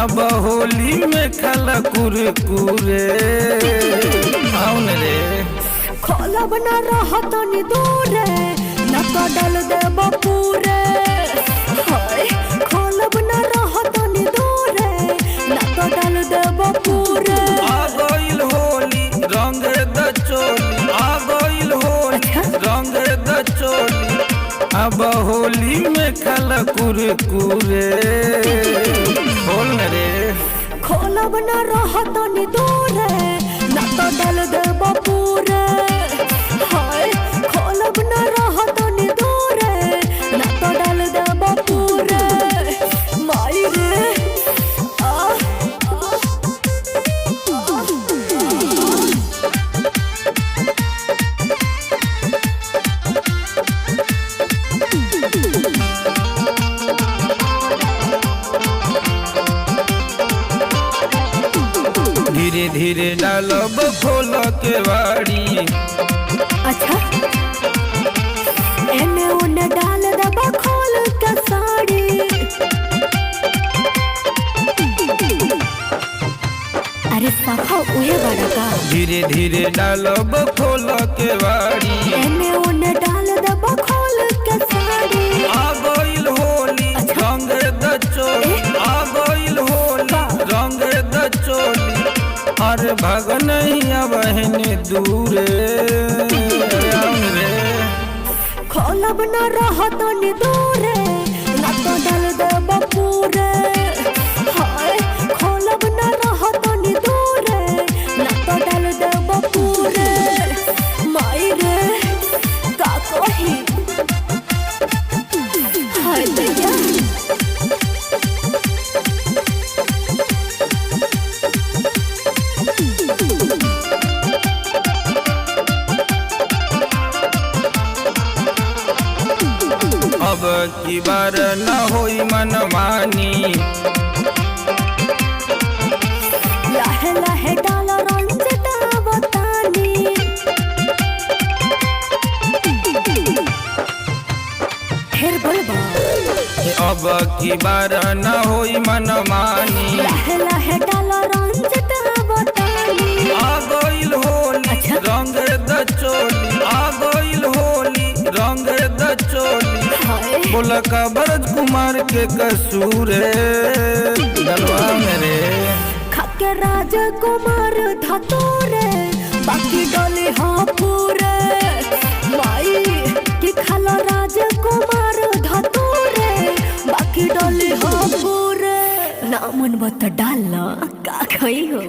अब होली में खाला कुरकुरे कौन रे खोलब न रहत नि दूरे न तो डाल देब पूरे खोलब न रहत नि दूरे न तो डाल देब पूरे आ गइल होली रंग द चोली आ गइल होली रंग द चोली अब होली में खाला कुरकुरे बोल रे खोलब न रहत नि दूरे न तो डाल देब पूरे खोलब न रहत नि दूरे न तो डाल देब पूरे माई रे धीरे धीरे डालब खोल के वाड़ी अच्छा एने ओने डाल दबा खोल के साड़ी अरे सफा उहे बड़ा का धीरे धीरे डालब खोल के वाड़ी एने ओने डाल दबा खोल के साड़ी आ गइल होली रंग द चोली आ गइल होली रंग द चोली अरे भगनैया बहने दूरे रे खोलब न रहत नि दूरे न तो डाल देब पूरे खोलब न रहत नि दूरे न तो डाल देब पूरे माई रे का कही हाय दैया अब की बार न होई मनमानी लहे लहे डाल रंग बतानी फिर बोलबा अब की बार न होई मनमानी लहे लहे डाल रंग बतानी आ गइल होली रंग द चोली आ गइल होली रंग द चोली बोला का भरत कुमार के कसूर गलवा मेरे खाके राजकुमार धतोरे बाकी डोली हाँ पूरे माई कि खाला राजकुमार धतोरे बाकी डोली हाँ पूरे ना मन बता डालना का खई हो।